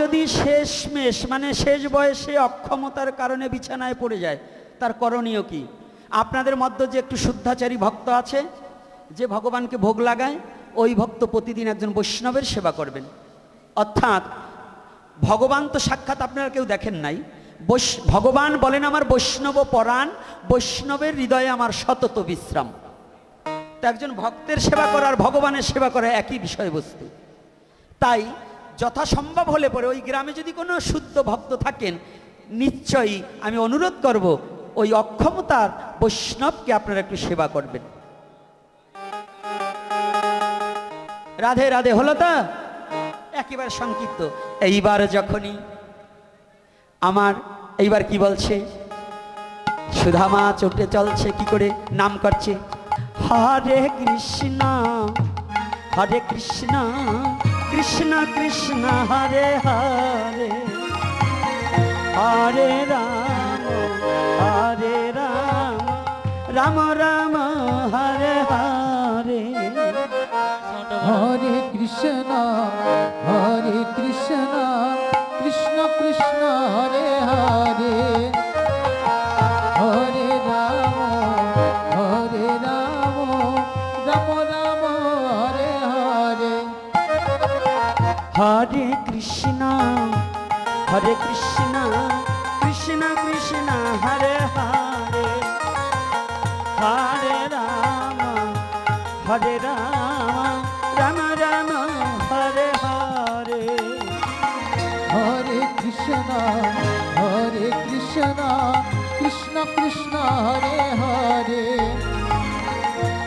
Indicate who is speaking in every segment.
Speaker 1: যদি শেষমেশ মানে শেষ বয়সে অক্ষমতার কারণে বিছানায় পড়ে যায়, তার করণীয় কি? আপনাদের মধ্যে যে একটু শুদ্ধাচারী ভক্ত আছে, যে ভগবানকে ভোগ লাগায়, ওই ভক্ত প্রতিদিন একজন বৈষ্ণবের সেবা করবেন। অর্থাৎ ভগবান তো সাক্ষাৎ আপনারা কেউ দেখেন নাই, ভগবান বলেন আমার বৈষ্ণব পরাণ, বৈষ্ণবের হৃদয়ে আমার সতত বিশ্রাম। তো একজন ভক্তের সেবা করা আর ভগবানের সেবা করা একই বিষয়বস্তু। তাই যথাসম্ভব হলে পরে ওই গ্রামে যদি কোনো শুদ্ধ ভক্ত থাকেন, নিশ্চয়ই আমি অনুরোধ করব ওই অক্ষমতার বৈষ্ণবকে আপনারা একটু সেবা করবেন। রাধে রাধে হলো তো? একেবারে সংক্ষিপ্ত। এইবার যখনই আমার এইবার কি বলছে, সুধামা চটে চলছে, কি করে নাম করছে, হরে কৃষ্ণ হরে কৃষ্ণ কৃষ্ণ কৃষ্ণ হরে হরে, হরে রাম রাম রাম হরে হরে,
Speaker 2: হরে কৃষ্ণ কৃষ্ণ কৃষ্ণ হরে হরে, হরে রাম রাম রাম হরে হরে,
Speaker 1: হরে কৃষ্ণ কৃষ্ণ কৃষ্ণ হরে হরে, হরে রাম রাম রাম হরে হরে,
Speaker 2: হরে কৃষ্ণ কৃষ্ণ কৃষ্ণ হরে হরে,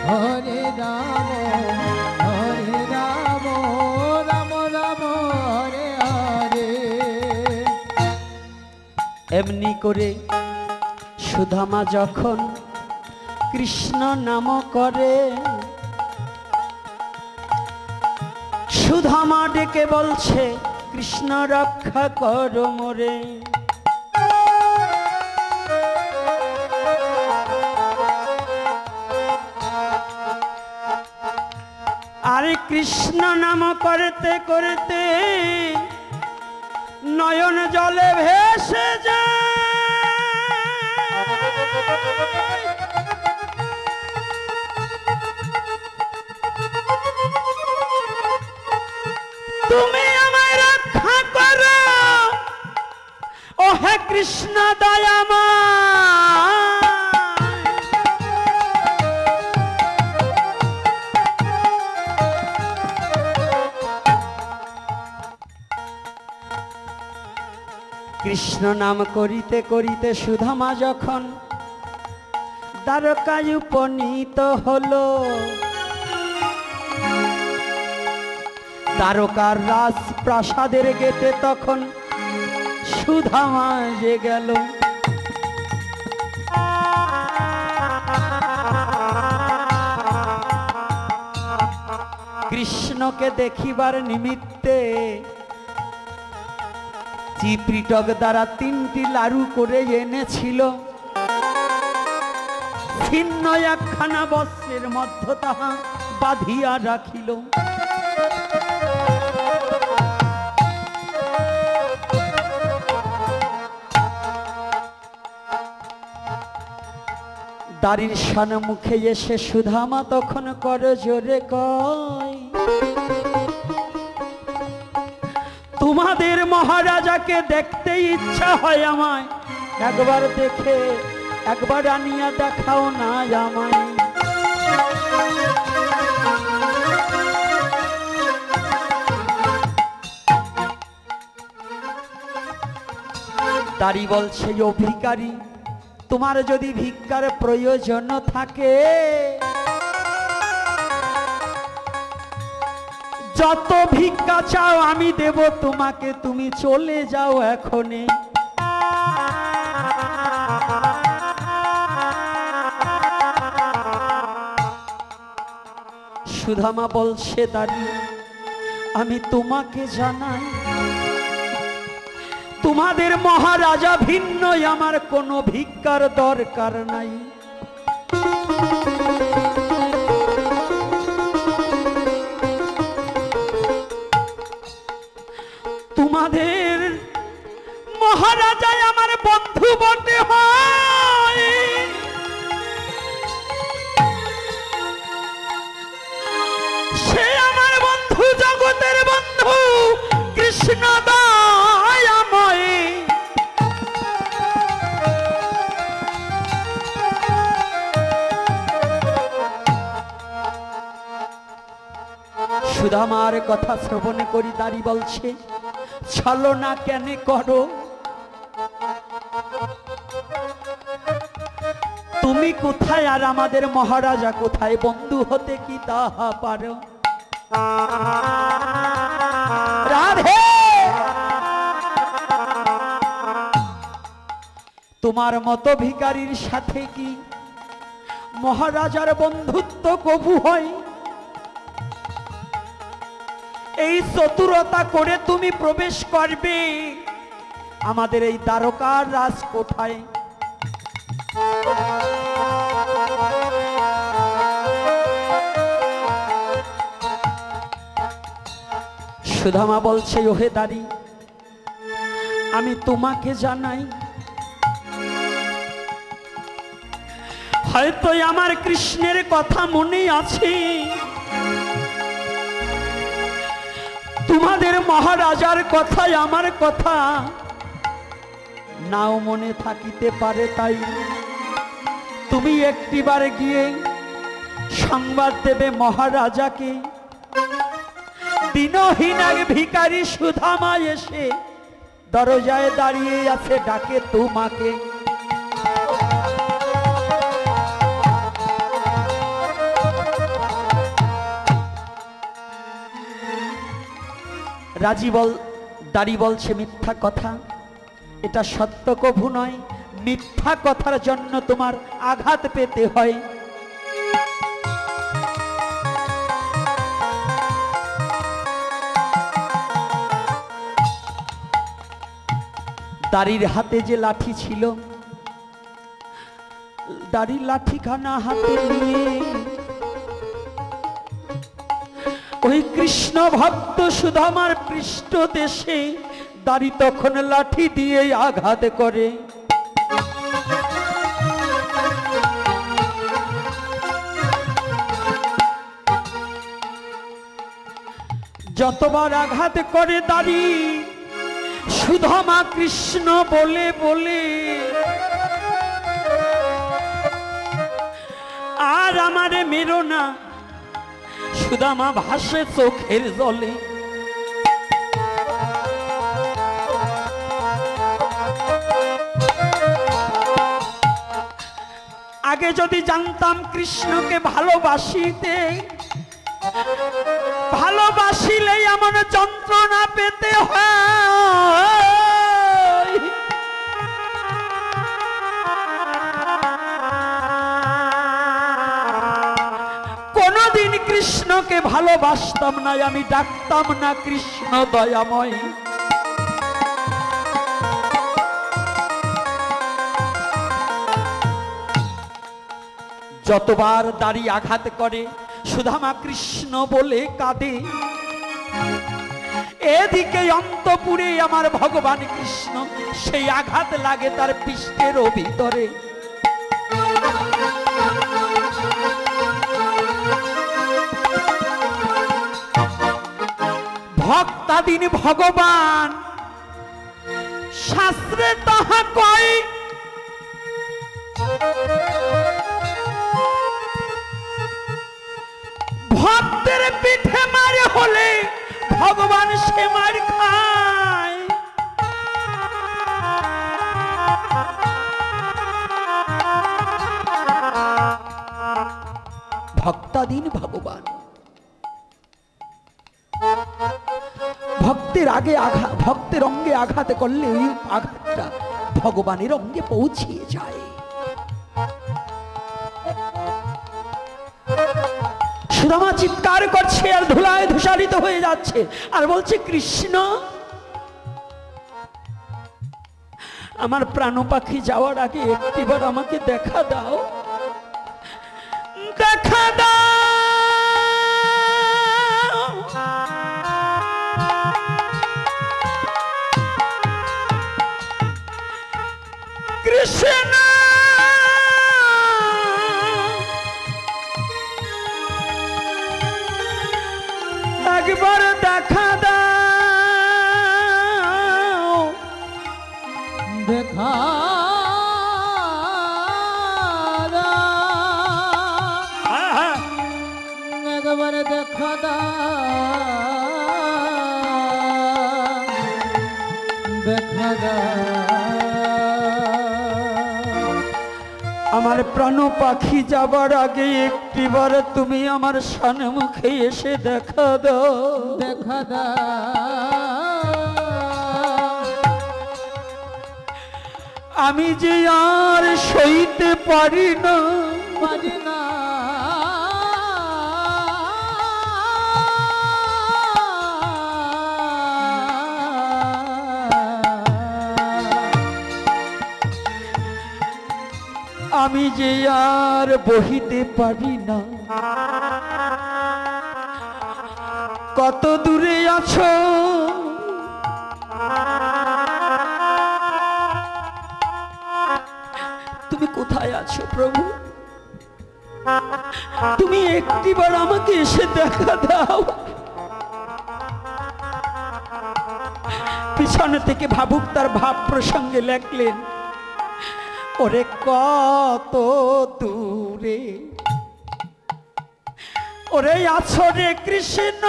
Speaker 2: হরে রাম রাম রাম হরে হরে।
Speaker 1: এমনি করে সুধামা যখন কৃষ্ণ নাম করে, সুধামা ডেকে বলছে কৃষ্ণ রক্ষা করো মোরে, আরে কৃষ্ণ নাম করতে করতে নয়ন জলে ভেসে যায়, তুমি আমায় রক্ষা করো ও হে কৃষ্ণ দয়াময়। কৃষ্ণ নাম করিতে করিতে সুধামা যখন দ্বারকায় উপনীত হলো, দ্বারকার রাজ প্রাসাদের গেটে তখন সুধামা যে গেল, কৃষ্ণকে দেখিবার নিমিত্তে চিত্রিটক দ্বারা 3টি লাড়ু করে এনেছিল, ছিন্ন একখানা বস্ত্রের মধ্য তাহা বাঁধিয়া রাখিল, দাড়ির সম্মুখে এসে সুধামা তখন করে জোরে কয়, তোমাদের মহারাজাকে দেখতে ইচ্ছা হয় আমায়, একবার দেখে একবার আনিয়া দেখাও না আমায়। দাড়ি বলছে, ও ভিখারি, তোমার যদি ভিক্ষার প্রয়োজন থাকে, যত ভিক্ষা চাও আমি দেব তোমাকে, তুমি চলে যাও এখনই। সুধামা বলছে, দাঁড়ি আমি তোমাকে জানাই, তোমাদের মহারাজা ভিন্ন, আমার কোনো ভিক্ষার দরকার নাই। তোমাদের মহারাজাই আমার বন্ধু বটে হয়, সে আমার বন্ধু, জগতের বন্ধু কৃষ্ণ দয়াময়। সুদামার কথা শ্রবণ করি দাঁড়ি বলছে, ছলনা কেন করো? তুমি কোথায় আর আমাদের মহারাজা কোথায়? বন্ধু হতে কি তাহা পারো? রাধে, তোমার মতো ভিখারির সাথে কি মহারাজার বন্ধুত্ব কবু হয়? এই চতুরতা করে তুমি প্রবেশ করবে আমাদের এই দ্বারকার রাজকোঠায়। সুদামা বলছে, ওহে দাঁড়ি, আমি তোমাকে জানাই, হয়তো আমার কৃষ্ণের কথা মনে আছে, তোমাদের মহারাজার কথাই আমার কথা নাও মনে থাকিতে পারে। তাই তুমি একটিবার গিয়ে সংবাদ দেবে মহারাজাকে, দিনহীন এক ভিখারি সুদামা এসে দরজায় দাঁড়িয়ে আছে, ডাকে তোমাকে। দাঁড়ি বলছে, মিথ্যা কথা, এটা সত্য কভু নয়, মিথ্যা কথার জন্য তোমার আঘাত পেতে হয়। দাঁড়ির হাতে যে লাঠি ছিল, দাঁড়ির লাঠিখানা হাতে নিয়ে ওই কৃষ্ণ ভক্ত সুদামার পৃষ্ঠ দেশে দাঁড়ি তখন লাঠি দিয়ে আঘাত করে। যতবার আঘাত করে দাঁড়ি সুদামা কৃষ্ণ বলে বলে, আর আমারে মেরো না। সুদামা ভাসে চোখের জলে। আগে যদি জানতাম কৃষ্ণকে ভালোবাসিতে, ভালোবাসিলে এমন যন্ত্রণা পেতে হয়। কোনদিন কৃষ্ণকে ভালোবাসতাম না, আমি ডাকতাম না কৃষ্ণ দয়াময়। যতবার দাড়ি আঘাত করে সুদামা কৃষ্ণ বলে কাঁদে। এদিকে অন্তপুরে আমার ভগবান কৃষ্ণ, সেই আঘাত লাগে তার পৃষ্ঠের ভিতরে। ভক্তাধীন ভগবান শাস্ত্রে তাহা কয়, ভক্তের পিঠে মারে হলে ভগবান সে মার খায়। ভক্তাধীন ভগবান, ভক্তের আগে আঘাত, ভক্তের অঙ্গে আঘাত করলে ওই আঘাতটা ভগবানের অঙ্গে পৌঁছিয়ে যায়। সুদামা চিৎকার করছে আর ধুলায় ধূসারিত হয়ে যাচ্ছে আর বলছে, কৃষ্ণ আমার প্রাণ পাখি যাওয়ার আগে একটিবার আমাকে দেখা দাও, দেখা দাও। কৃষ্ণ একবার দেখা দাও,
Speaker 2: দেখা একবার দেখা দেখা
Speaker 1: আমার প্রাণ পাখি যাবার আগে একটিবার তুমি আমার সম্মুখে এসে দেখা দাও,
Speaker 2: দেখা
Speaker 1: আমি যে আর সইতে পারি না,
Speaker 2: পারি না
Speaker 1: আমি যে আর বহিতে পারি না। কত দূরে আছো তুমি, কোথায় আছো প্রভু? তুমি একটিবার আমাকে এসে দেখা দাও। পিছনে থেকে ভাবুক তার ভাব প্রসঙ্গে লেখলেন, ওরে কত দূরে ওরে আছো রে কৃষ্ণ,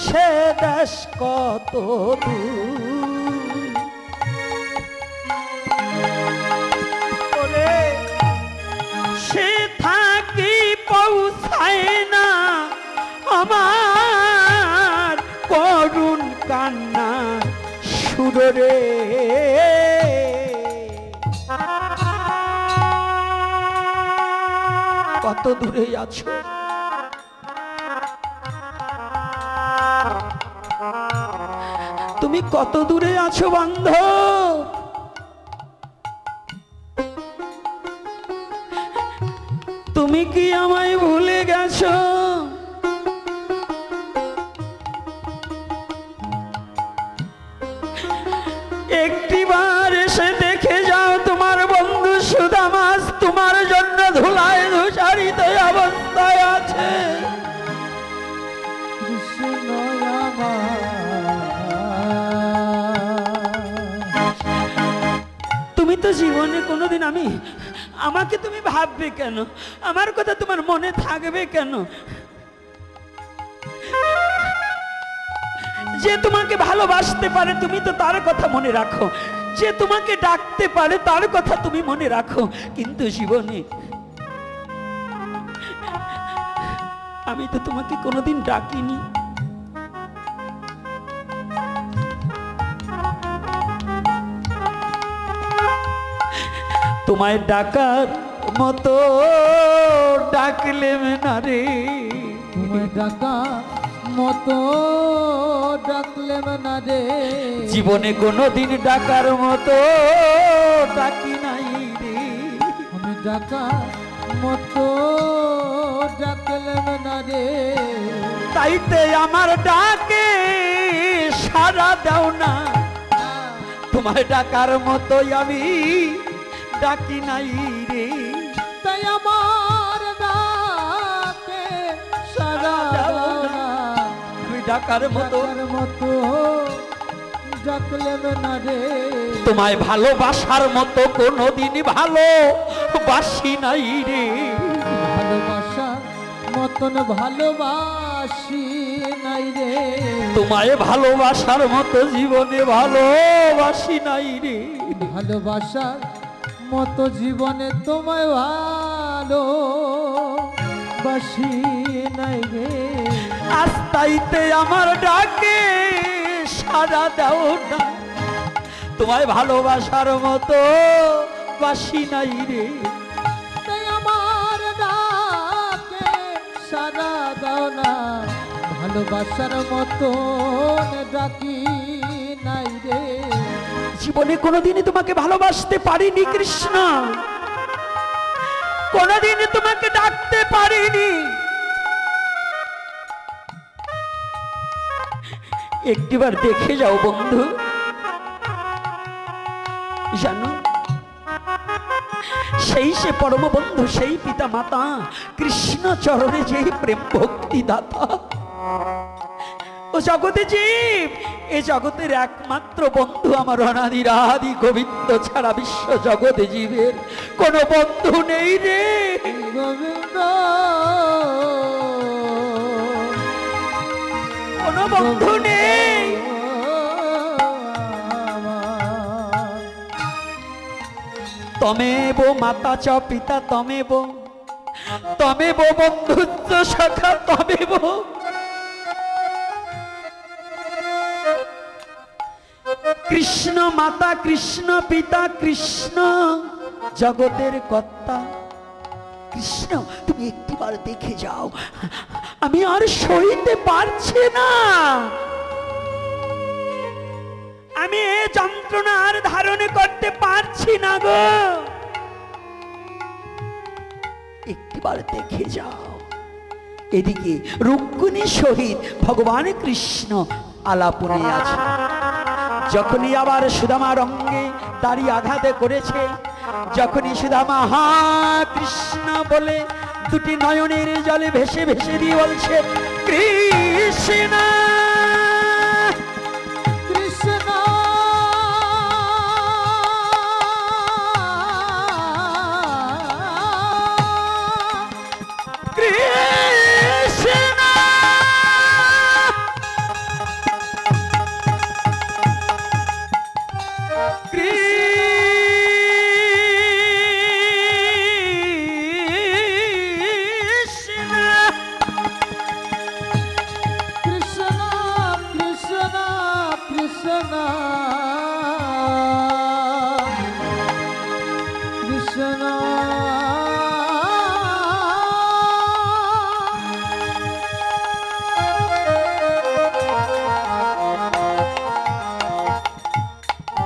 Speaker 1: সে দেশ কত দূর, ওরে সে থাকি পৌঁছায় না আমার করুণ কান্না সুরে। কত দূরে আছো? তুমি কত দূরে আছো বান্ধব? তুমি কি আমায় ভুলে গেছো? একটিবার এসে দেখে যাও তোমার বন্ধু সুদামা তোমার জন্য ধুলায় ধূসারিত অবস্থায় আছে।
Speaker 2: কৃষ্ণ
Speaker 1: তুমি তো জীবনে কোনোদিন আমাকে তুমি ভাববে কেন? আমার কথা তোমার মনে থাকবে কেন? যে তোমাকে ভালোবাসতে পারে তুমি তো তার কথা মনে রাখো, যে তোমাকে ডাকতে পারে তার কথা তুমি মনে রাখো, কিন্তু জীবনে আমি তো তোমাকে কোনোদিন ডাকিনি। তোমায় ডাকার মতো ডাকলেম না রে,
Speaker 2: তোমায় ডাকা মতো ডাকলেম না রে,
Speaker 1: জীবনে কোনোদিন ডাকার মতো ডাকি নাই রে,
Speaker 2: আমি ডাকা মতো ডাকলেম না রে,
Speaker 1: তাইতে আমার ডাকে সাড়া দাও না, তোমায় ডাকার মতোই আমি ডাকি নাই রে,
Speaker 2: তাই আমার ডাকে সাড়া দাও না,
Speaker 1: তুমি ডাকার মতো
Speaker 2: ডাকলেম না রে,
Speaker 1: তোমায় ভালোবাসার মতো কোনোদিন ভালোবাসি নাই রে,
Speaker 2: ভালোবাসার মতন ভালোবাসি নাই রে,
Speaker 1: তোমায় ভালোবাসার মতো জীবনে ভালোবাসি নাই রে,
Speaker 2: ভালোবাসার মতো জীবনে তোমায় ভালোবাসি নাই রে,
Speaker 1: আস্তাইতে আমার ডাকে সাড়া দাও না, তোমায় ভালোবাসার মতো বাসি নাই রে,
Speaker 2: তাই আমার ডাকে সাড়া দাও না, ভালোবাসার মতো ডাকি নাই রে,
Speaker 1: জীবনে কোনোদিনই তোমাকে ভালোবাসতে পারিনি কৃষ্ণ, কোনোদিনই তোমাকে ডাকতে পারিনি, একটিবার দেখে যাও বন্ধু, জানো, সেই সে পরম বন্ধু, সেই পিতা মাতা কৃষ্ণ চরণে যেই প্রেম ভক্তি দাতা, ও জগতে জীব, এ জগতের একমাত্র বন্ধু আমার অনাদিরাদি গোবিন্দ ছাড়া বিশ্ব জগতে জীবের কোনো বন্ধু নেই রে
Speaker 2: গোবিন্দ,
Speaker 1: কোনো বন্ধু নেই। তমেব মাতা চ পিতা তমেব, তমেব বন্ধুত্ব সখা তমেব। কৃষ্ণ মাতা, কৃষ্ণ পিতা, কৃষ্ণ জগতের কর্তা। কৃষ্ণ তুমি একটিবার দেখে যাও, আমি আর সইতে পারছি না, আমি এ যন্ত্রণা আর ধারণ করতে পারছি না গো, একটিবার দেখে যাও। এদিকে রুক্মিণী সহিত ভগবান কৃষ্ণ আলাপনে আছে। যখনই আবার সুদামার অঙ্গে দাঁড়িয়ে আঘাতে করেছে, যখনই সুদামা হা কৃষ্ণ বলে দুটি নয়নের জলে ভেসে ভেসে দিয়ে বলছে কৃষ্ণ
Speaker 2: কৃষ্ণ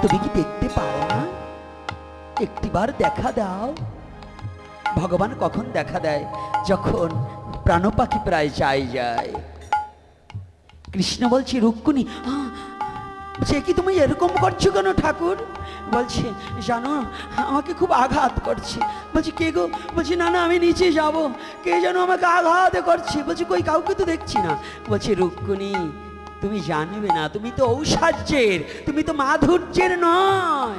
Speaker 1: তুমি কি দেখতে পাও না? একটিবার দেখা দাও। ভগবান কখন দেখা দেয়? যখন প্রাণ পাখি প্রায় যায়। কৃষ্ণ বলছি রুক্মিণী, বলছে কি তুমি এরকম করছো কেন ঠাকুর? বলছে জানো আমাকে খুব আঘাত করছে। বলছি কে গো? বলছি না না আমি নিচে যাব, কে যেন আমাকে আঘাত করছে। বলছি কই কাউকে তো দেখছি না। বলছে রুক্মিণী তুমি জানবে না, তুমি তো ঔষাজ্যের, তুমি তো মাধুর্যের নয়।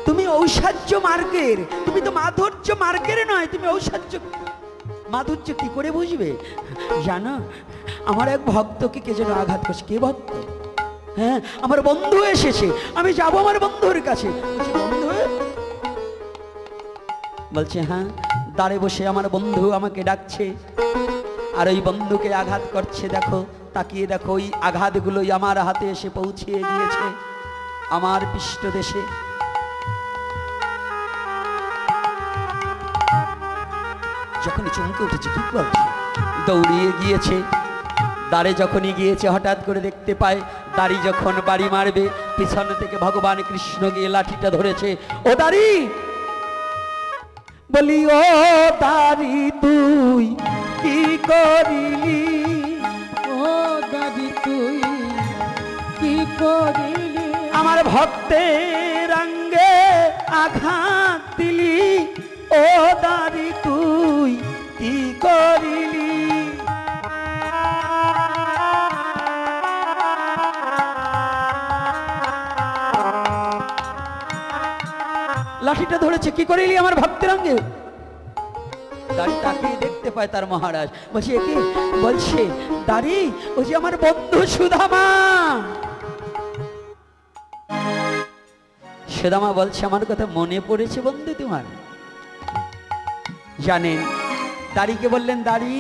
Speaker 1: তুমি ঔষাজ্য মার্গের, তুমি তো মাধুর্য মার্গের নয়, তুমি ঔষাজ্য। মাধুর্য কি করে বুঝবে? জানো আমার এক ভক্তকে কে যেন আঘাত করছে। কে ভক্ত? হ্যাঁ আমার বন্ধু এসেছে, আমি যাব আমার বন্ধুর কাছে। বন্ধু? বলছে হ্যাঁ, দাঁড়ে বসে আমার বন্ধু আমাকে ডাকছে, আর ওই বন্ধুকে আঘাত করছে। দেখো তাকিয়ে দেখো, ওই আঘাতগুলোই আমার হাতে এসে পৌঁছিয়ে গিয়েছে আমার পৃষ্ঠদেশে। যখনই চমকে উঠেছে, ঠিক বলছে, দৌড়িয়ে গিয়েছে। দাঁড়ে যখনই গিয়েছে হঠাৎ করে দেখতে পায় দাড়ি যখন বাড়ি মারবে, পিছন থেকে ভগবান কৃষ্ণ গিয়ে লাঠিটা ধরেছে। ও দাড়ি, বলি ও দাড়ি তুই কি করিলি?
Speaker 2: ও দাড়ি তুই কি করিলি?
Speaker 1: আমার ভক্তের অঙ্গে আঘাত দিলি, ও দাড়ি তুই কি করিলি? লাঠিটা ধরেছে, কি করিলি আমার ভক্তের অঙ্গে? দাড়ি তাকিয়ে দেখতে পায় তার মহারাজ। বলছে একে? বলছে দাড়ি ও যে আমার বন্ধু সুদামা। সুদামা বলছে আমার কথা মনে পড়েছে বন্ধু তোমার? জানেন দাড়িকে বললেন দাড়ি,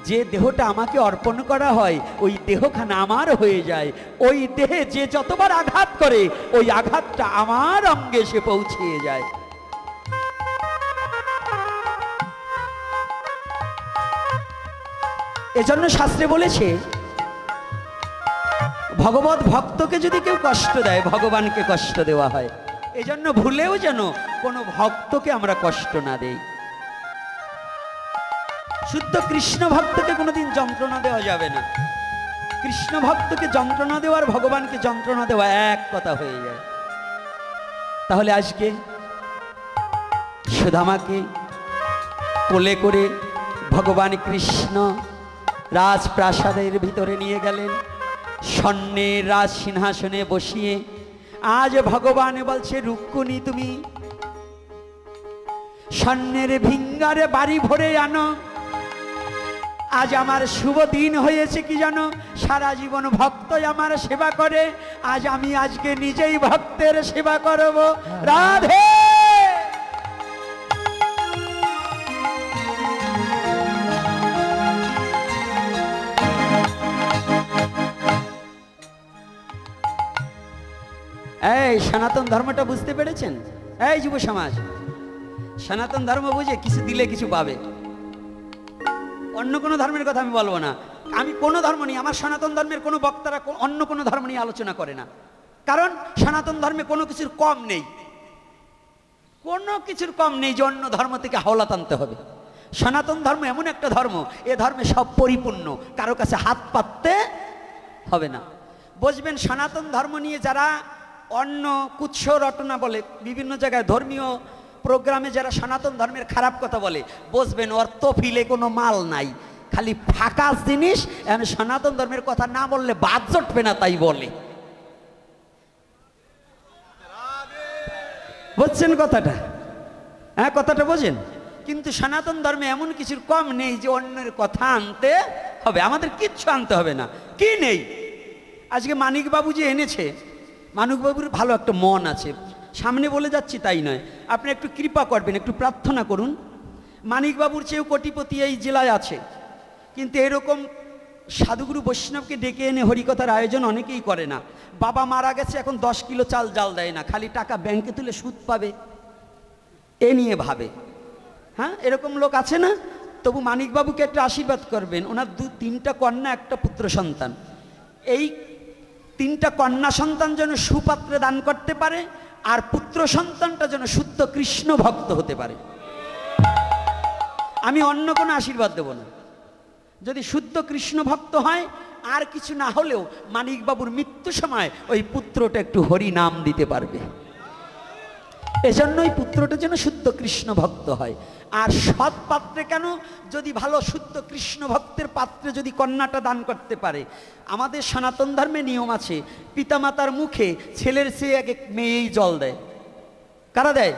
Speaker 1: যে দেহটা আমাকে অর্পণ করা হয় ওই দেহখানা আমার হয়ে যায়, ওই দেহে যে যতবার আঘাত করে ওই আঘাতটা আমার অঙ্গে এসে পৌঁছিয়ে যায়। এজন্য শাস্ত্রে বলেছে ভগবত ভক্তকে যদি কেউ কষ্ট দেয় ভগবানকে কষ্ট দেওয়া হয়। এজন্য ভুলেও যেন কোনো ভক্তকে আমরা কষ্ট না দেই। শুদ্ধ কৃষ্ণ ভক্তকে কোনোদিন যন্ত্রণা দেওয়া যাবে না। কৃষ্ণ ভক্তকে যন্ত্রণা দেওয়া আর ভগবানকে যন্ত্রণা দেওয়া এক কথা হয়ে যায়। তাহলে আজকে সুদামাকে কোলে করে ভগবান কৃষ্ণ রাজপ্রাসাদের ভিতরে নিয়ে গেলেন, স্বর্ণের রাজ সিংহাসনে বসিয়ে। আজ ভগবান বলছে, রুক্মিণী তুমি স্বর্ণের ভিঙ্গারে বাড়ি ভরে আনো। আজ আমার শুভ দিন হয়েছে কি জানো, সারা জীবন ভক্ত আমার সেবা করে, আজ আমি আজকে নিজেই ভক্তের সেবা করব। রাধে এই সনাতন ধর্মটা বুঝতে পেরেছেন? এই যুব সমাজ, সনাতন ধর্ম বুঝে কিছু দিলে কিছু পাবে। অন্য কোনো ধর্মের কথা আমি বলবো না, আমি কোনো ধর্ম নিয়ে, আমার সনাতন ধর্মের কোনো বক্তারা অন্য কোনো ধর্ম নিয়ে আলোচনা করে না, কারণ সনাতন ধর্মে কোনো কিছুর কম নেই, কোনো কিছুর কম নেই যে অন্য ধর্ম থেকে হাওলাত আনতে হবে। সনাতন ধর্ম এমন একটা ধর্ম, এ ধর্মে সব পরিপূর্ণ, কারো কাছে হাত পাততে হবে না। বুঝবেন, সনাতন ধর্ম নিয়ে যারা অন্য কুৎস রটনা বলে, বিভিন্ন জায়গায় ধর্মীয় প্রোগ্রামে যারা সনাতন ধর্মের খারাপ কথা বলে, বুঝবেন ওর তফিলে কোনো মাল নাই, খালি ফাঁকা জিনিস। আমি সনাতন ধর্মের কথা না বললে বাদ জটবে না তাই বলে। বুঝছেন কথাটা? হ্যাঁ, কথাটা বোঝেন? কিন্তু সনাতন ধর্মে এমন কিছুর কম নেই যে অন্যের কথা আনতে হবে, আমাদের কিচ্ছু আনতে হবে না। কি নেই? আজকে মানিকবাবু যে এনেছে, মানিকবাবুর ভালো একটা মন আছে, সামনে বলে যাচ্ছি তাই নয়, আপনি একটু কৃপা করবেন, একটু প্রার্থনা করুন। মানিকবাবুর চেয়েও কোটিপতি এই জেলায় আছে, কিন্তু এরকম সাধুগুরু বৈষ্ণবকে ডেকে এনে হরিকথার আয়োজন অনেকেই করে না। বাবা মারা গেছে, এখন 10 কিলো চাল জাল দেয় না, খালি টাকা ব্যাংকে তুলে সুদ পাবে এ নিয়ে ভাবে। হ্যাঁ, এরকম লোক আছে না? তবু মানিকবাবুকে একটা আশীর্বাদ করবেন, ওনার 2-3টা কন্যা, একটা পুত্র সন্তান। এই 3টা কন্যা সন্তান যেন সুপাত্রে দান করতে পারে, আর পুত্র সন্তানটা যেন শুদ্ধ কৃষ্ণ ভক্ত হতে পারে। আমি অন্য কোনো আশীর্বাদ দেব না। যদি শুদ্ধ কৃষ্ণ ভক্ত হয়, আর কিছু না হলেও মানিকবাবুর মৃত্যু সময় ওই পুত্রটা একটু হরি নাম দিতে পারবে। এজন্যই পুত্রটা যেন শুদ্ধ কৃষ্ণ ভক্ত হয়। আর সৎ পাত্রে কেন, যদি ভালো শুদ্ধ কৃষ্ণ ভক্তের পাত্রে যদি কন্যাটা দান করতে পারে। আমাদের সনাতন ধর্মে নিয়ম আছে, পিতামাতার মুখে ছেলের চেয়ে এক মেয়েই জল দেয়। কারা দেয়?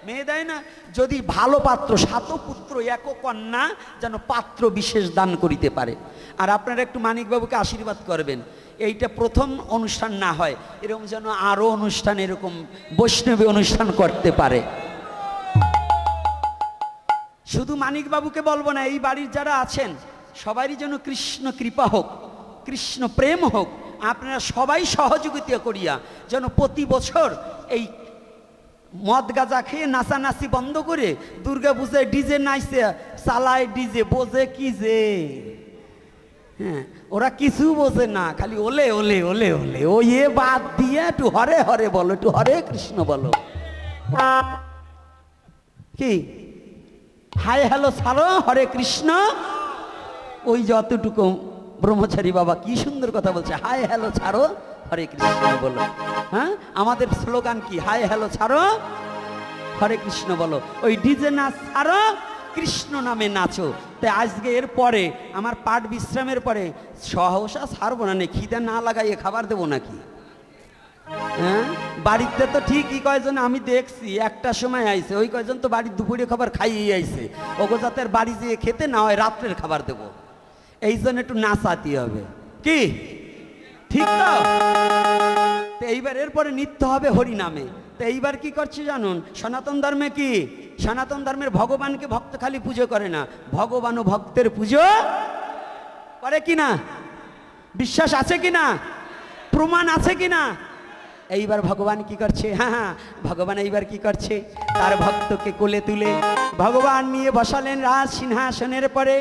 Speaker 1: মেয়ে দেয় না? যদি ভালো পাত্র, 7 পুত্র 1 কন্যা যেন পাত্র বিশেষ দান করিতে পারে। আর আপনারা একটু মানিকবাবুকে আশীর্বাদ করবেন, এইটা প্রথম অনুষ্ঠান না হয়, এরকম যেন আরো অনুষ্ঠান, এরকম বৈষ্ণবী অনুষ্ঠান করতে পারে। শুধু মানিকবাবুকে বলবো না, এই বাড়ির যারা আছেন সবারই যেন কৃষ্ণ কৃপা হোক, কৃষ্ণ প্রেম হোক। আপনারা সবাই সহযোগিতা করিয়া যেন প্রতি বছর এই মদ গাঁজা খেয়ে নাচানাচি বন্ধ করে দুর্গা পূজায় ডিজে নাইছে চালায়, ডিজে বোঝে কি যে, হ্যাঁ ওরা কিছু বোঝে না, খালি ওলে ওলে ওলে ওলে, ও এ বাদ দিয়ে একটু হরে হরে বলো, একটু হরে কৃষ্ণ বলো। কি হাই হ্যালো ছাড়ো, হরে কৃষ্ণ। ওই যতটুকু ব্রহ্মচারী বাবা কি সুন্দর কথা বলছে, হাই হ্যালো ছাড়ো, হরে কৃষ্ণ বলো। হ্যাঁ, আমাদের স্লোগান কি? হাই হ্যালো ছাড়ো, হরে কৃষ্ণ বলো। ওই ডিজে নাচ ছাড়ো, কৃষ্ণ নামে নাচো। তাই আজকে এর পরে আমার পাঠ বিশ্রামের পরে সহসা ছাড়বো না, খিদে না লাগাইয়ে খাবার দেবো নাকি? হ্যাঁ, বাড়িতে তো ঠিকই কয়জন আমি দেখছি একটা সময় আইছে, ওই কয়জন তো বাড়ির দুপুরে খাবার খাইয়ে আইছে, ওগো যাতে বাড়ি যেয়ে খেতে না হয় রাত্রের খাবার দেবো, এই জন্য একটু নাচাতে হবে। কি ঠিক তো? এইবার এরপরে নিত্য হবে হরি নামে। তো এইবার কি করছে জানুন, সনাতন ধর্মে কি, সনাতন ধর্মের ভগবানকে ভক্ত খালি পুজো করে না, ভগবান ও ভক্তের পুজো করে কিনা? বিশ্বাস আছে কিনা? প্রমাণ আছে কিনা? এইবার ভগবান কি করছে? হ্যাঁ, ভগবান এইবার কি করছে, তার ভক্তকে কোলে তুলে ভগবান নিয়ে বসালেন রাজ সিংহাসনের পরে।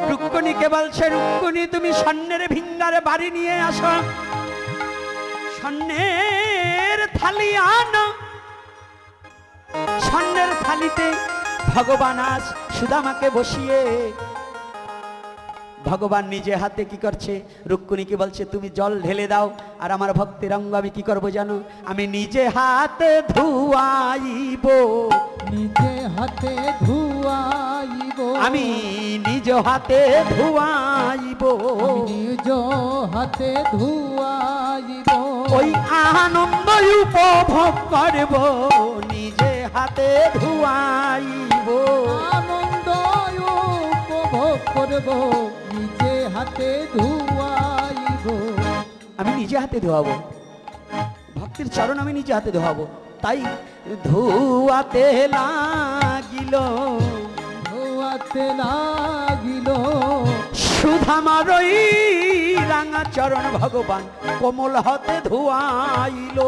Speaker 1: রুক্মিণীকে বলছে, রুক্মিণী তুমি স্বর্ণের ভিঙ্গারে বাড়ি নিয়ে আসো, স্বর্ণের থালি আনো। স্বর্ণের থালিতে ভগবান আজ সুদামাকে বসিয়ে ভগবান নিজে হাতে কি করছে, রুক্মিণীকে বলছে তুমি জল ঢেলে দাও, আর আমার ভক্তের অঙ্গ আমি কি করবো জানো, আমি নিজে হাতে ধুয়াইব,
Speaker 2: নিজে হাতে ধুয়াইব,
Speaker 1: আমি নিজ হাতে ধুয়াইব,
Speaker 2: নিজ হাতে ধুয়াইব,
Speaker 1: ওই আনন্দ উপভোগ করব, নিজে হাতে ধুয়াইব,
Speaker 2: আনন্দ উপভোগ করব, নিজে হাতে ধুয়াইব।
Speaker 1: আমি নিজে হাতে ধোয়াবো, ভক্তির চরণ আমি নিজে হাতে ধোয়াবো। তাই ধুয়াতে লাগিল,
Speaker 2: ধোয়াতে লাগিল,
Speaker 1: সুধামার ওই রাঙা চরণ ভগবান কোমল হাতে ধুয়াইল,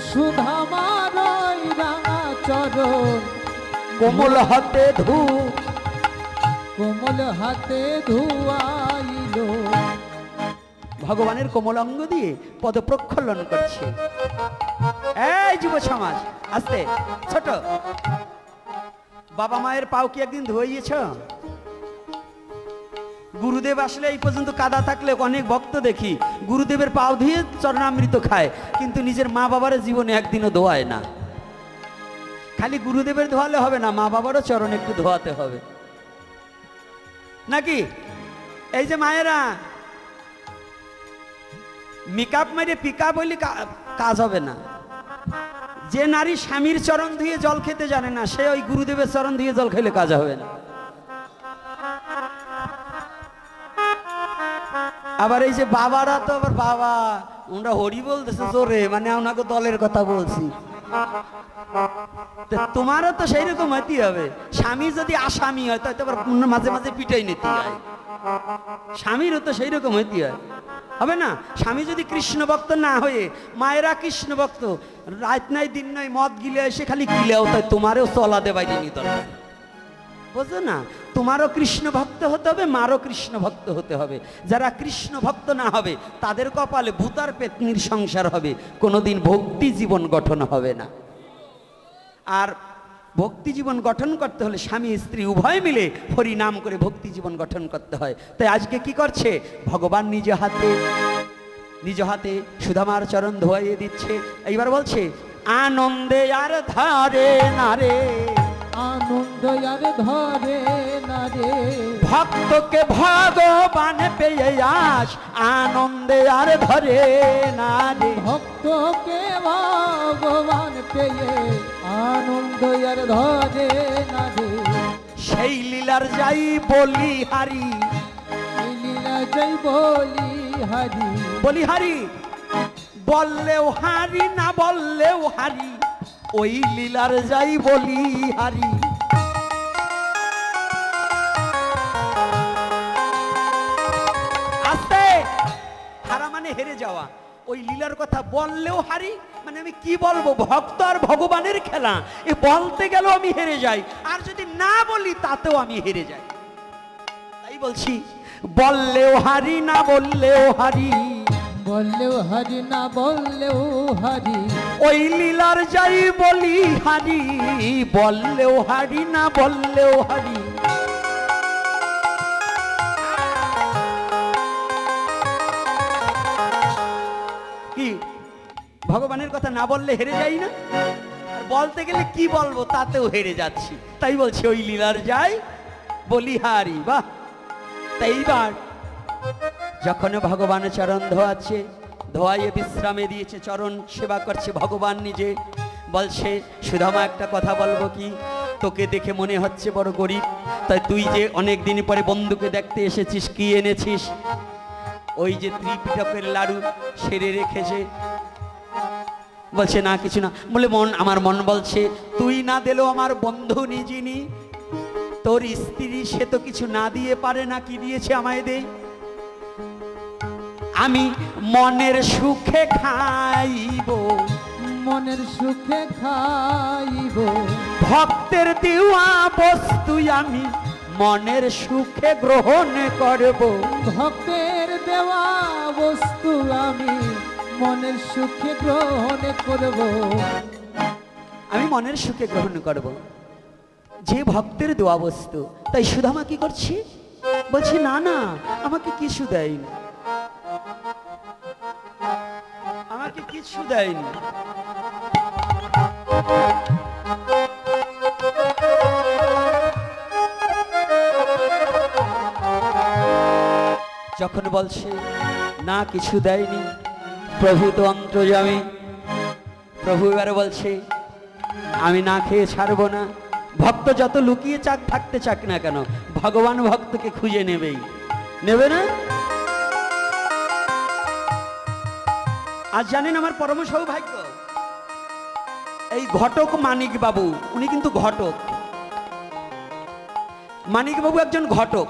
Speaker 2: সুধামার রাঙা চরণ
Speaker 1: কোমল হাতে
Speaker 2: কোমল হাতে ধুয়াইল।
Speaker 1: ভগবানের কোমল অঙ্গ দিয়ে পদ প্রক্ষালন করছে। এই যুব সমাজ, আস্তে ছোট, বাবা মায়ের পাও কি একদিন ধুইয়েছ? গুরুদেব আসলে এই পর্যন্ত কাদা থাকলে অনেক ভক্ত দেখি গুরুদেবের পাও ধুয়ে চরণামৃত খায়, কিন্তু নিজের মা বাবার জীবনে একদিনও ধোয়ায় না। খালি গুরুদেবের ধোয়ালে হবে না, মা বাবারও চরণ একটু ধোয়াতে হবে নাকি? এই যে মায়েরা মেকআপ মেরে পিকা বলি কাজ হবে না। যে নারী স্বামীর চরণ ধুয়ে জল খেতে জানে না, সে ওই গুরুদেবের চরণ ধুয়ে জল খেলে কাজ হবে না। আবার এই যে বাবারা তো আবার বাবা ওরা হরি বলতেছে জোরে, মানে ওনাকে দলের কথা বলছি। তোমারও তো সেই রকম হইতে হবে। স্বামী যদি আসামি হয় তাই তো আবার মাঝে মাঝে পিটাই নিতে হয়, স্বামীরও তো সেই রকম হইতে হয়, হবে না? স্বামী যদি কৃষ্ণ ভক্ত না হয়ে, মায়েরা কৃষ্ণ ভক্ত, রাত নাই দিন নয় মদ গিলে এসে খালি গিলেও তাই তোমারও চলা দেবাই দিনই দরকার, বুঝছো না? তোমারও কৃষ্ণ ভক্ত হতে হবে, মারও কৃষ্ণ ভক্ত হতে হবে। যারা কৃষ্ণ ভক্ত না হবে তাদের কপালে ভূতার পেতনির সংসার হবে, কোনোদিন ভক্তি জীবন গঠন হবে না। আর ভক্তি জীবন গঠন করতে হলে স্বামী স্ত্রী উভয় মিলে হরি নাম করে ভক্তি জীবন গঠন করতে হয়। তাই আজকে কি করছে ভগবান নিজ হাতে সুধামার চরণ ধোয়াইয়ে দিচ্ছে। এইবার বলছে আনন্দে আর ধরে না রে,
Speaker 2: আনন্দ আর ধরে না রে,
Speaker 1: ভক্তকে ভগবান পেয়ে আস, আনন্দে আর ধরে না রে,
Speaker 2: ভক্তকে ভগবান পেয়ে আনন্দ আর ধরে না রে,
Speaker 1: সেই লীলার যাই বলি হারি,
Speaker 2: এই লীলা যাই বলি হারি,
Speaker 1: বলি হারি, বললেও হারি না বললেও হারি, ওই লীলার যাই বলি হারি। আস্তে, হারা মানে হেরে যাওয়া। ওই লীলার কথা বললেও হারি মানে আমি কি বলবো, ভক্ত আর ভগবানের খেলা, এ বলতে গেলেও আমি হেরে যাই, আর যদি না বলি তাতেও আমি হেরে যাই। তাই বলছি বললেও হারি না বললেও হারি,
Speaker 2: বললেও হারি না বললেও হারি,
Speaker 1: ওই লীলার যাই বলি হারি, বললেও হারি না বললেও হারি। কি ভগবানের কথা না বললে হেরে যাই না, আর বলতে গেলে কি বলবো তাতেও হেরে যাচ্ছি। তাই বলছি ওই লীলার যাই বলি হারি। বাহ! তাই এইবার যখন ভগবানের চরণ ধোয়াচ্ছে, ধোয়াইয়ে বিশ্রামে দিয়েছে, চরণ সেবা করছে ভগবান নিজে, বলছে সুধামা একটা কথা বলবো কি, তোকে দেখে মনে হচ্ছে বড় গরিব, তাই তুই যে অনেক দিন পরে বন্ধুকে দেখতে এসেছিস, কি এনেছিস? ওই যে ত্রিপিটকের লাড়ু সেরে রেখেছে। বলছে না কিছু না। বলে আমার মন বলছে তুই না দিলেও আমার বন্ধু নিজিনি, তোর স্ত্রী সে তো কিছু না দিয়ে পারে না, কি দিয়েছে আমায় দে, আমি মনের সুখে খাইব,
Speaker 2: মনের সুখে খাইব,
Speaker 1: ভক্তের দেওয়া বস্তু আমি মনের সুখে গ্রহণ করব,
Speaker 2: ভক্তের দেওয়া বস্তু আমি মনের সুখে গ্রহণ করব,
Speaker 1: আমি মনের সুখে গ্রহণ করব যে ভক্তের দেওয়া বস্তু। তাই সুধামা কি করছে, বলছি না না, আমাকে কিছু দেয়নি, আমাকে কিছু দেয়নি। যখন বলছে না কিছু দেয়নি, প্রভু তো অন্তর্যামী, প্রভু এবারে বলছে আমি না খেয়ে ছাড়বো না। ভক্ত যত লুকিয়ে চাক থাকতে চাক না কেন, ভগবান ভক্তকে খুঁজে নেবেই, নেবে না? আজ জানেন আমার পরম সৌভাগ্য, এই ঘটক মানিক বাবু, উনি কিন্তু ঘটক। মানিক বাবু একজন ঘটক।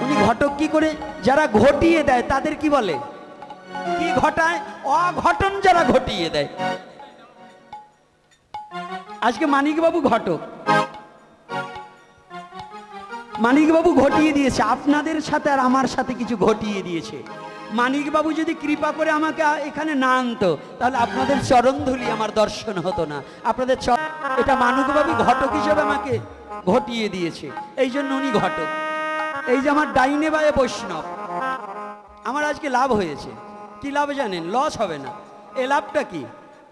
Speaker 1: উনি ঘটক কি করে? যারা ঘটিয়ে দেয় তাদের কি বলে? কি ঘটায়? অঘটন যারা ঘটিয়ে দেয়। আজকে মানিক বাবু ঘটক। মানিক বাবু ঘটিয়ে দিয়েছে, আপনাদের সাথে আর আমার সাথে কিছু ঘটিয়ে দিয়েছে। মানিক বাবু যদি কৃপা করে আমাকে এখানে না আনতো, তাহলে আপনাদের চরণ ধুলি আমার দর্শন হতো না। আপনাদের এটা মানিক বাবু ঘটক হিসেবে আমাকে ঘটিয়ে দিয়েছে, এই জন্য উনি ঘটক। এই যে আমার ডাইনে বায়ে বৈষ্ণব, আমার আজকে লাভ হয়েছে। কি লাভ জানেন? লস হবে না। এ লাভটা কি?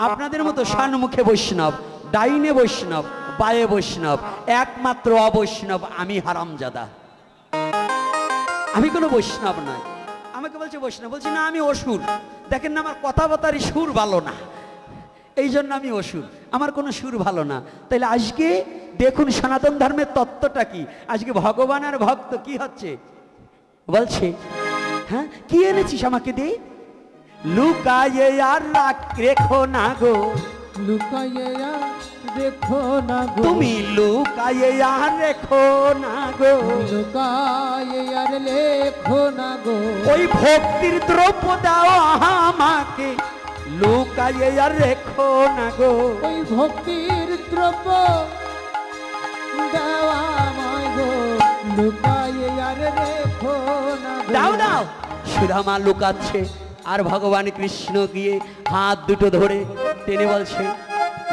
Speaker 1: আপনাদের মতো সানমুখে বৈষ্ণব, ডাইনে বৈষ্ণব, বায়ে বৈষ্ণব, একমাত্র অবৈষ্ণব আমি হারামজাদা। আমি কোনো বৈষ্ণব নয়। আমাকে বলছে বৈষ্ণব, বলছি না আমি অসুর। দেখেন না আমার কথাবার্তারই সুর ভালো না, এই জন্য আমি অসুর, আমার কোনো সুর ভালো না। তাইলে আজকে দেখুন সনাতন ধর্মের তত্ত্বটা কি। আজকে ভগবান আর ভক্ত কি হচ্ছে বলছে, হ্যাঁ কি এনেছিস আমাকে দে। লুকায়ে আর রেখো না গো,
Speaker 2: লুকায়ে আর রেখো না গো,
Speaker 1: তুমি লুকায়ে আর রেখো না গো,
Speaker 2: লুকায়ে আর রেখো না গো।
Speaker 1: ওই ভক্তির দ্রব্য দাও আমাকে, লুকায়ে আর রেখো না গো।
Speaker 2: ওই ভক্তির দ্রব্য দেওয়া আমায় গো, লুকায়ে আর রেখো না গো।
Speaker 1: দাও দাও। সুদামা লুকাচ্ছে, আর ভগবান কৃষ্ণ গিয়ে হাত দুটো ধরে টেনে বলছে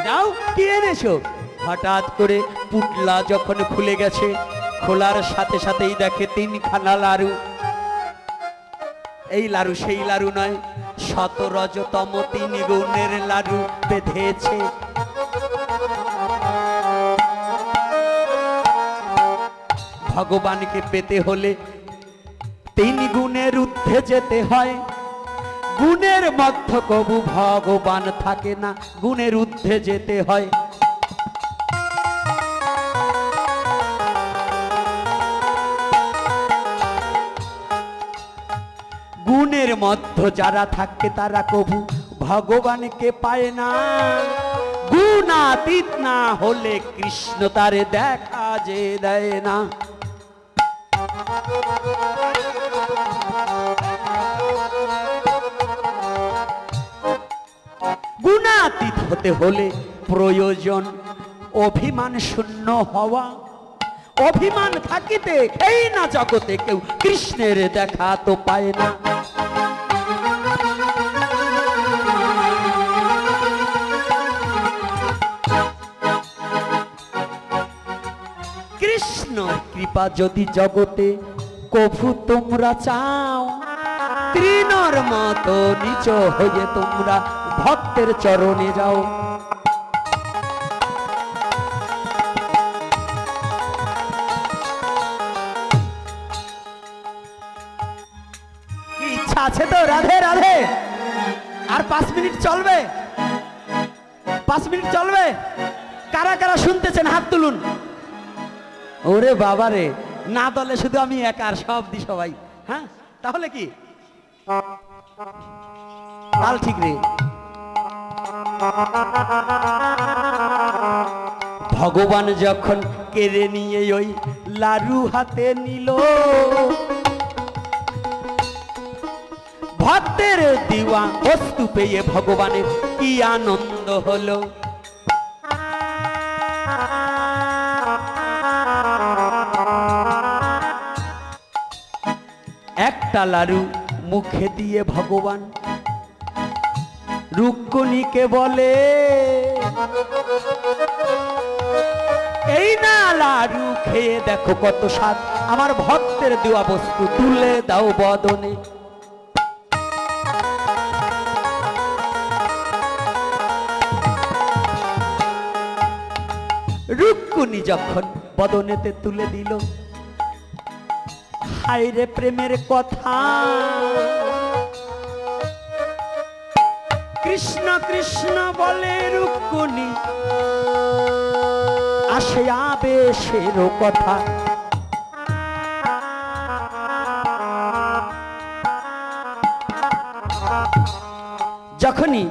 Speaker 1: দাও, কি এনেছো। হঠাৎ করে পুটলা যখন খুলে গেছে, খোলার সাথে সাথেই দেখে 3খানা লাড়ু। এই লাড়ু সেই লাড়ু নয়, 17তম 3 গুণের লাড়ু বেঁধেছে। ভগবানকে পেতে হলে 3 গুণের ঊর্ধ্বে যেতে হয়। গুণের মধ্য কবু ভগবান থাকে না, গুণের ঊর্ধ্বে যেতে হয়। গুণের মধ্য যারা থাকে তারা কবু ভগবানকে পায় না। গুণাতীত না হলে কৃষ্ণ তারে দেখা যে দেয় না। গুণাতীত হতে হলে প্রয়োজন অভিমান শূন্য হওয়া। অভিমান থাকিতে এই না জগতে কেউ কৃষ্ণের দেখা তো পায় না। কৃষ্ণ কৃপা যদি জগতে কভু তোমরা চাও, তৃণর মতো নিচ হয়ে তোমরা ভক্তের চরণে যাও। কি ইচ্ছা আছে তো? রাধে রাধে। আর 5 মিনিট চলবে, 5 মিনিট চলবে। কারা কারা শুনতেছেন হাত তুলুন। ওরে বাবা রে, না দলে শুধু আমি একা, আর সব দি সবাই। হ্যাঁ তাহলে কি তাল ঠিক রে। ভগবান যখন কেড়ে নিয়ে ওই লাড়ু হাতে নিল, ভক্তের দিওয়া বস্তু পেয়ে ভগবানের কি আনন্দ হলো। একটা লাড়ু মুখে দিয়ে ভগবান রুক্মিণীকে বলে, এই না লাডু খেয়ে দেখো কত স্বাদ, আমার ভক্তের দেওয়া বস্তু তুলে দাও বদনে। রুক্মিণী যখন বদনেতে তুলে দিল, হায় রে প্রেমের কথা, কৃষ্ণ কৃষ্ণ বলে রুক্মিণী, আসে আবেশেরও কথা। যখনই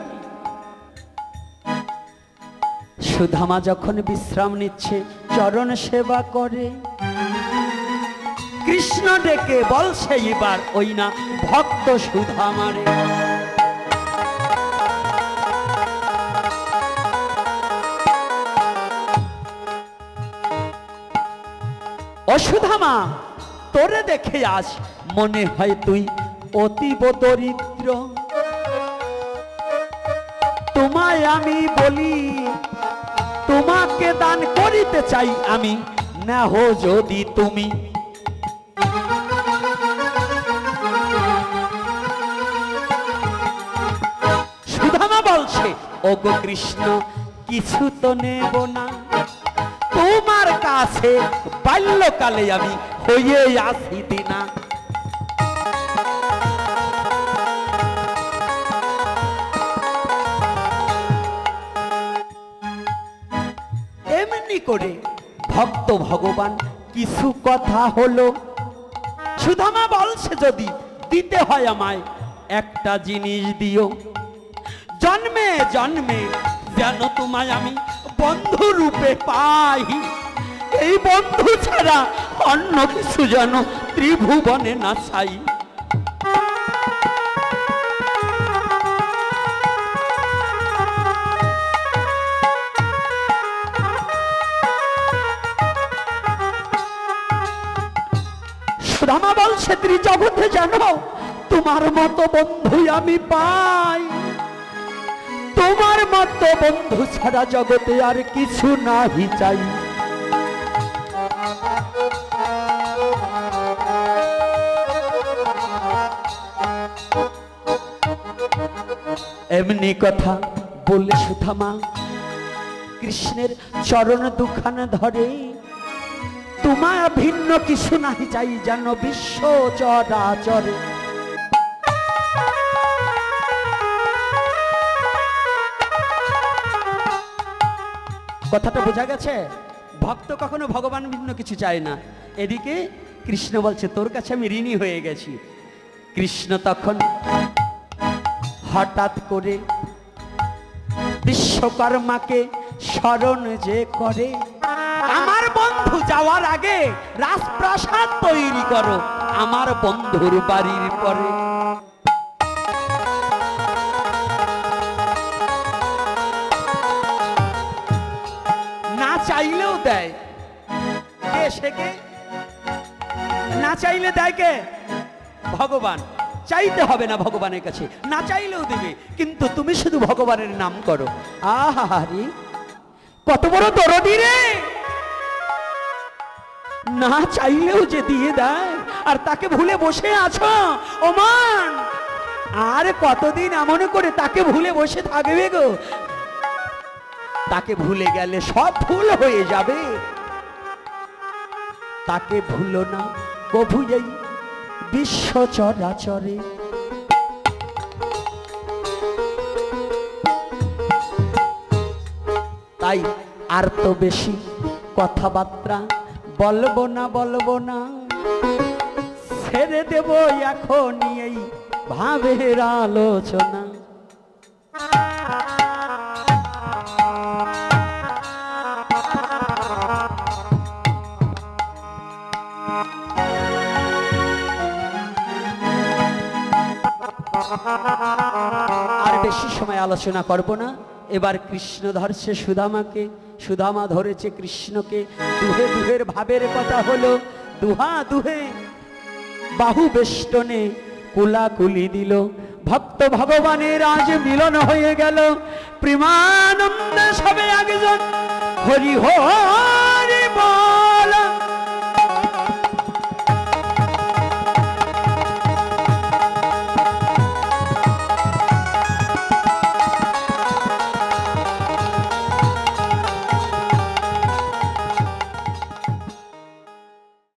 Speaker 1: সুধামা যখন বিশ্রাম নিচ্ছে, চরণ সেবা করে, কৃষ্ণ ডেকে বলছে এবার ওই না ভক্ত সুধামারে। ও সুধামা, তোরে দেখে আজ মনে হয় তুই অতীব দরিদ্র, তোমায় আমি বলি, তোমাকে দান করিতে চাই আমি, নেহ যদি তুমি। সুধামা বলছে, ওগো কৃষ্ণ কিছু তো নেব না, তোমার কাছে বাল্যকালে আমি হয়ে আসি দিনা। এমনি করে ভক্ত ভগবান কিছু কথা হলো। সুধামা বলছে, যদি দিতে হয় আমায় একটা জিনিস দিও, জন্মে জন্মে যেন তোমায় আমি বন্ধু রূপে পাই, এই বন্ধু ছাড়া অন্য কিছু যেন ত্রিভুবনে না চাই। সুধামা বলছে, ত্রিজগতে যেন তোমার মতো বন্ধু আমি পাই, তোমার মতো বন্ধু ছাড়া জগতে আর কিছু নাহি চাই। এমনি কথা বলে সুধামা কৃষ্ণের চরণ দুখানা ধরে, তোমায় ভিন্ন কিছু নাহি চাই, যেন বিশ্ব চরাচরে। কথাটা বোঝা গেছে? ভক্ত কখনো ভগবান ভিন্ন কিছু চায় না। এদিকে কৃষ্ণ বলছে, তোর কাছে আমি ঋণী হয়ে গেছি। কৃষ্ণ তখন হঠাৎ করে বিশ্বকর্মাকে স্মরণ যে করে, আমার বন্ধু যাওয়ার আগে রাজপ্রাসাদ তৈরি করো আমার বন্ধুর বাড়ির পরে। না চাইলেও দেয় কে? সে কে? না চাইলে দেয় কে? ভগবান। চাইতে হবে না ভগবানের কাছে, না চাইলেও দেবে, কিন্তু তুমি শুধু ভগবানের নাম করো। আহারে কত বড় দরদি রে! না চাইলেও যে দিয়ে দেয়, আর তাকে ভুলে বসে আছো ওমান। আর কতদিন এমন করে তাকে ভুলে বসে থাকবে গো? তাকে ভুলে গেলে সব ভুল হয়ে যাবে। তাকে ভুলো না কভু এই বিশ্ব চরাচরে। তাই আর তো বেশি কথাবার্তা বলবো না, ছেড়ে দেব এখনই এই ভাবের আলোচনা। আর বেশি সময় আলোচনা করব না। এবার কৃষ্ণ ধরছে সুদামাকে, সুদামা ধরেছে কৃষ্ণকে। দুহে দুহের ভাবের কথা হলো, দুহা দুহে বাহু বেষ্টনে কুলাকুলি দিল। ভক্ত ভগবানের আজ মিলন হয়ে গেল, প্রেমানন্দে সবে একজন হরি হরি।